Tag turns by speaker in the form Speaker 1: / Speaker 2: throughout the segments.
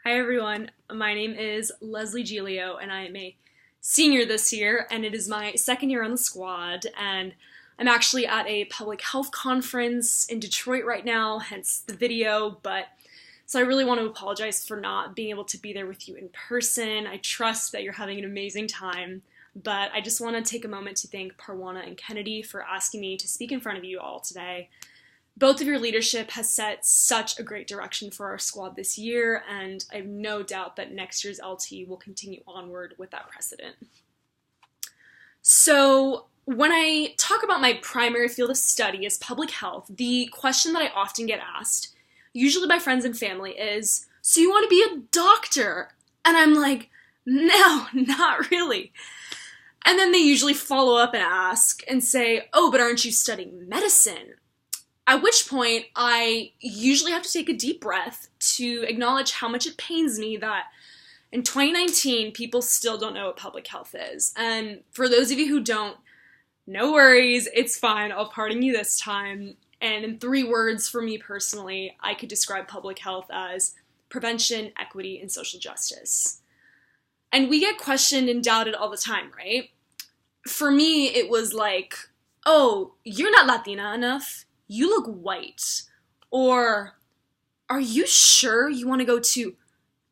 Speaker 1: Hi everyone, my name is Leslie Giglio and I am a senior this year and it is my second year on the squad and I'm actually at a public health conference in Detroit right now, hence the video, so I really want to apologize for not being able to be there with you in person. I trust that you're having an amazing time, but I just want to take a moment to thank Parwana and Kennedy for asking me to speak in front of you all today. Both of your leadership has set such a great direction for our squad this year, and I have no doubt that next year's LT will continue onward with that precedent. So when I talk about my primary field of study as public health, the question that I often get asked, usually by friends and family, is, so you want to be a doctor? And I'm like, no, not really. And then they usually follow up and ask and say, oh, but aren't you studying medicine? At which point, I usually have to take a deep breath to acknowledge how much it pains me that in 2019, people still don't know what public health is. And for those of you who don't, no worries, it's fine, I'll pardon you this time. And in 3 words for me personally, I could describe public health as prevention, equity, and social justice. And we get questioned and doubted all the time, right? For me, it was like, oh, you're not Latina enough. You look white. Or, are you sure you want to go to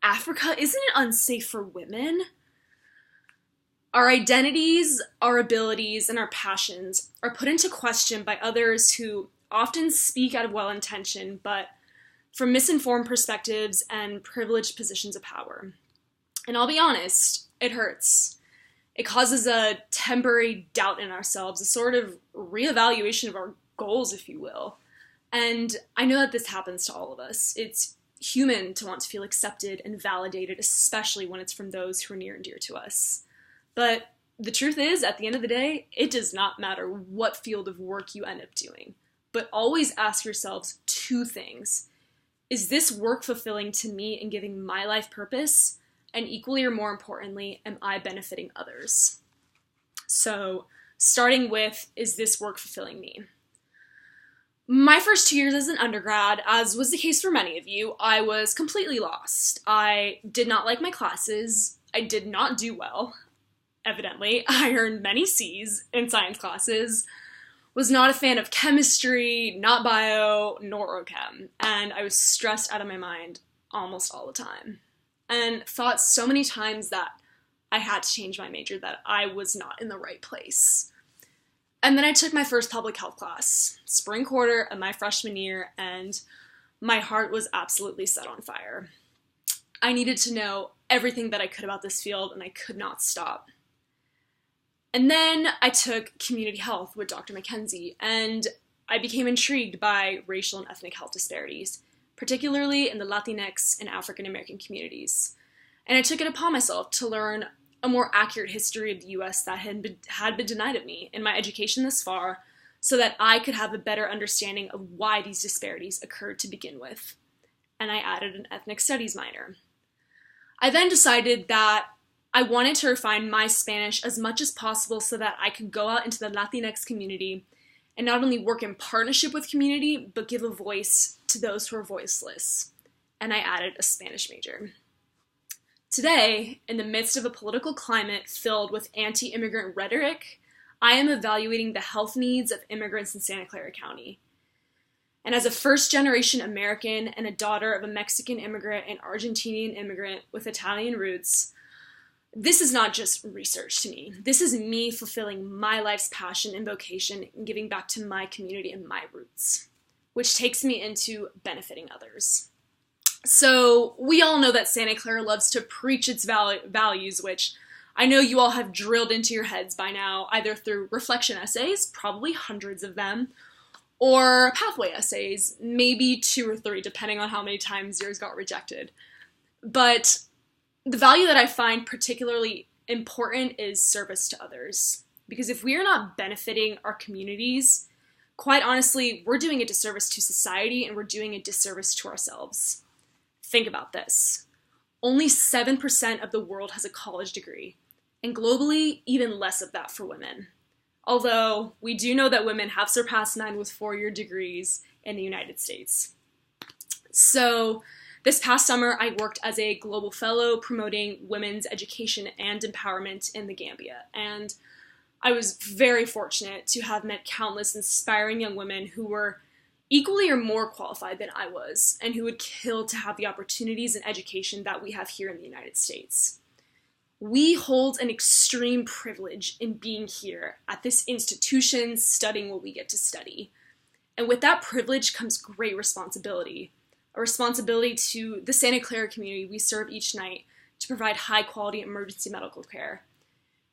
Speaker 1: Africa? Isn't it unsafe for women? Our identities, our abilities, and our passions are put into question by others who often speak out of well-intention, but from misinformed perspectives and privileged positions of power. And I'll be honest, it hurts. It causes a temporary doubt in ourselves, a sort of reevaluation of our goals, if you will. And I know that this happens to all of us. It's human to want to feel accepted and validated, especially when it's from those who are near and dear to us. But the truth is, at the end of the day, it does not matter what field of work you end up doing. But always ask yourselves 2 things. Is this work fulfilling to me and giving my life purpose? And equally or more importantly, am I benefiting others? So, starting with, is this work fulfilling me? My first 2 years as an undergrad, as was the case for many of you, I was completely lost. I did not like my classes. I did not do well, evidently. I earned many C's in science classes, was not a fan of chemistry, not bio, nor OChem, and I was stressed out of my mind almost all the time. And thought so many times that I had to change my major, that I was not in the right place. And then I took my first public health class, spring quarter of my freshman year, and my heart was absolutely set on fire. I needed to know everything that I could about this field, and I could not stop. And then I took community health with Dr. McKenzie, and I became intrigued by racial and ethnic health disparities, particularly in the Latinx and African American communities. And I took it upon myself to learn a more accurate history of the U.S. that had been denied of me in my education thus far, so that I could have a better understanding of why these disparities occurred to begin with. And I added an ethnic studies minor. I then decided that I wanted to refine my Spanish as much as possible so that I could go out into the Latinx community and not only work in partnership with community, but give a voice to those who are voiceless. And I added a Spanish major. Today, in the midst of a political climate filled with anti-immigrant rhetoric, I am evaluating the health needs of immigrants in Santa Clara County. And as a first-generation American and a daughter of a Mexican immigrant and Argentinian immigrant with Italian roots, this is not just research to me. This is me fulfilling my life's passion and vocation and giving back to my community and my roots, which takes me into benefiting others. So we all know that Santa Clara loves to preach its values, which I know you all have drilled into your heads by now, either through reflection essays, probably hundreds of them, or pathway essays, maybe 2 or 3, depending on how many times yours got rejected. But the value that I find particularly important is service to others. Because if we are not benefiting our communities, quite honestly, we're doing a disservice to society and we're doing a disservice to ourselves. Think about this. Only 7% of the world has a college degree, and globally, even less of that for women. Although, we do know that women have surpassed 9 with 4-year degrees in the United States. So, This past summer, I worked as a global fellow promoting women's education and empowerment in the Gambia, and I was very fortunate to have met countless inspiring young women who were equally or more qualified than I was, and who would kill to have the opportunities and education that we have here in the United States. We hold an extreme privilege in being here at this institution, studying what we get to study. And with that privilege comes great responsibility. A responsibility to the Santa Clara community we serve each night to provide high-quality emergency medical care.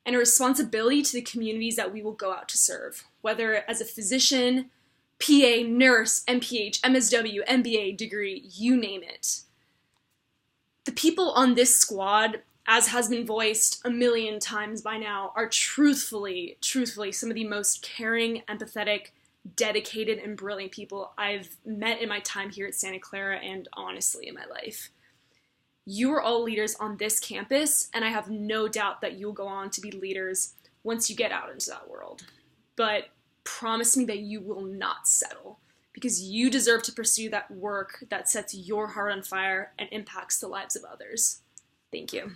Speaker 1: And a responsibility to the communities that we will go out to serve, whether as a physician, PA, nurse, MPH, MSW, MBA degree, you name it. The people on this squad, as has been voiced a million times by now, are truthfully some of the most caring, empathetic, dedicated, and brilliant people I've met in my time here at Santa Clara and honestly in my life. You are all leaders on this campus, and I have no doubt that you'll go on to be leaders once you get out into that world. But promise me that you will not settle, because you deserve to pursue that work that sets your heart on fire and impacts the lives of others. Thank you.